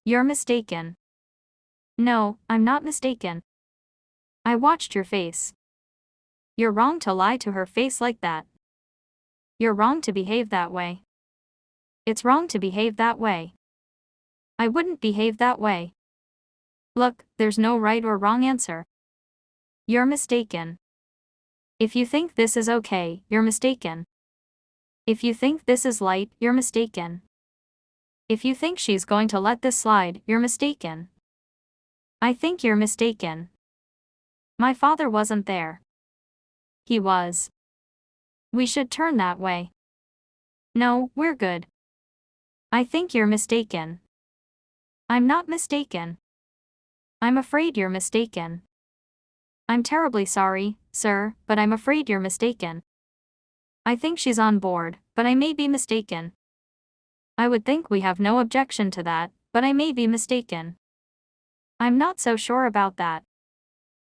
You're mistaken. No, I'm not mistaken. I watched your face. You're wrong to lie to her face like that. You're wrong to behave that way. It's wrong to behave that way. I wouldn't behave that way. Look, there's no right or wrong answer. You're mistaken. If you think this is okay, you're mistaken. If you think this is light, you're mistaken. If you think she's going to let this slide, you're mistaken. I think you're mistaken. My father wasn't there. He was. We should turn that way. No, we're good. I think you're mistaken. I'm not mistaken. I'm afraid you're mistaken. I'm terribly sorry, sir, but I'm afraid you're mistaken. I think she's on board, but I may be mistaken. I would think we have no objection to that, but I may be mistaken. I'm not so sure about that.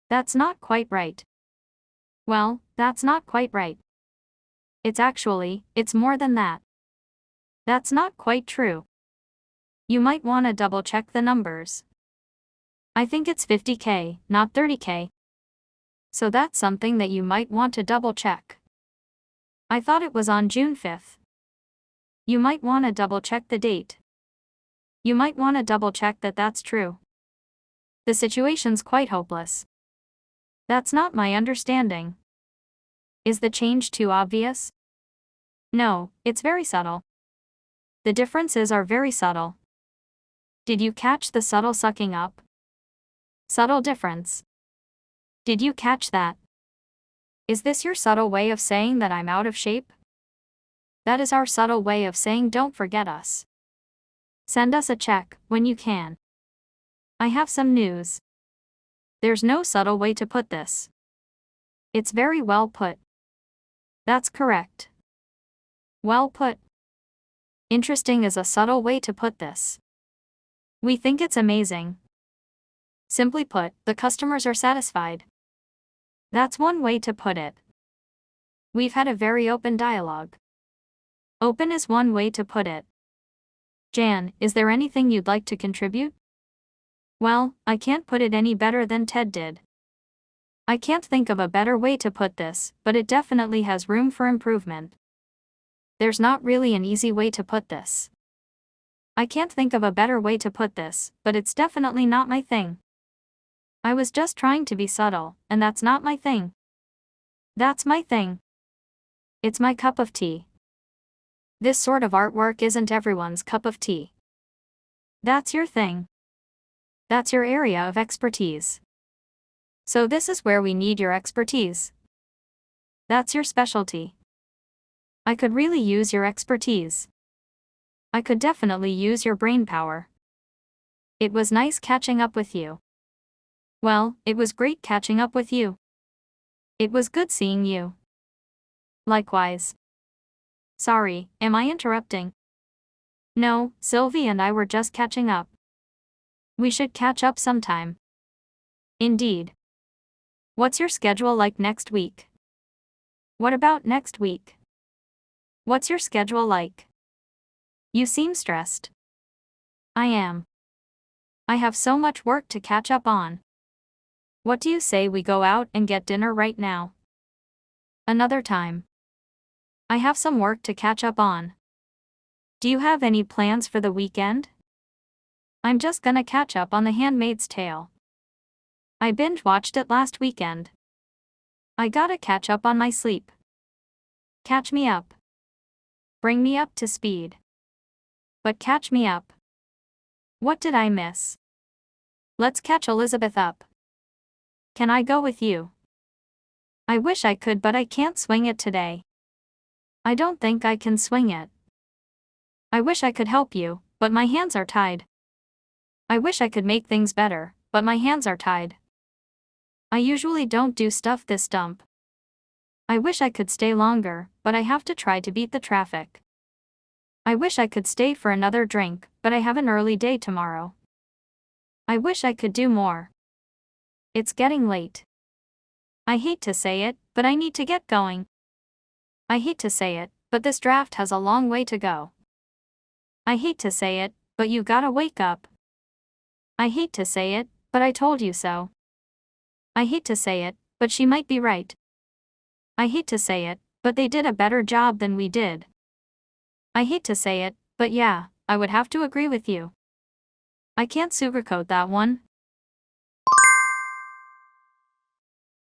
That's not quite right. Well, that's not quite right. It's more than that. That's not quite true. You might want to double check the numbers. I think it's 50K, not 30K. So that's something that you might want to double check. I thought it was on June 5th. You might want to double check the date. You might want to double check that that's true. The situation's quite hopeless. That's not my understanding. Is the change too obvious? No, it's very subtle. The differences are very subtle. Did you catch the subtle sucking up? Subtle difference. Did you catch that? Is this your subtle way of saying that I'm out of shape? That is our subtle way of saying don't forget us. Send us a check, when you can. I have some news. There's no subtle way to put this. It's very well put. That's correct. Well put. Interesting is a subtle way to put this. We think it's amazing. Simply put, the customers are satisfied. That's one way to put it. We've had a very open dialogue. Open is one way to put it. Jan, is there anything you'd like to contribute? Well, I can't put it any better than Ted did. I can't think of a better way to put this, but it definitely has room for improvement. There's not really an easy way to put this. I can't think of a better way to put this, but it's definitely not my thing. I was just trying to be subtle, and that's not my thing. That's my thing. It's my cup of tea. This sort of artwork isn't everyone's cup of tea. That's your thing. That's your area of expertise. So this is where we need your expertise. That's your specialty. I could really use your expertise. I could definitely use your brainpower. It was nice catching up with you. Well, it was great catching up with you. It was good seeing you. Likewise. Sorry, am I interrupting? No, Sylvie and I were just catching up. We should catch up sometime. Indeed. What's your schedule like next week? What about next week? What's your schedule like? You seem stressed. I am. I have so much work to catch up on. What do you say we go out and get dinner right now? Another time. I have some work to catch up on. Do you have any plans for the weekend? I'm just gonna catch up on The Handmaid's Tale. I binge-watched it last weekend. I gotta catch up on my sleep. Catch me up. Bring me up to speed. But catch me up. What did I miss? Let's catch Elizabeth up. Can I go with you? I wish I could, but I can't swing it today. I don't think I can swing it. I wish I could help you, but my hands are tied. I wish I could make things better, but my hands are tied. I usually don't do stuff this dumb. I wish I could stay longer, but I have to try to beat the traffic. I wish I could stay for another drink, but I have an early day tomorrow. I wish I could do more. It's getting late. I hate to say it, but I need to get going. I hate to say it, but this draft has a long way to go. I hate to say it, but you gotta wake up. I hate to say it, but I told you so. I hate to say it, but she might be right. I hate to say it, but they did a better job than we did. I hate to say it, but yeah, I would have to agree with you. I can't sugarcoat that one.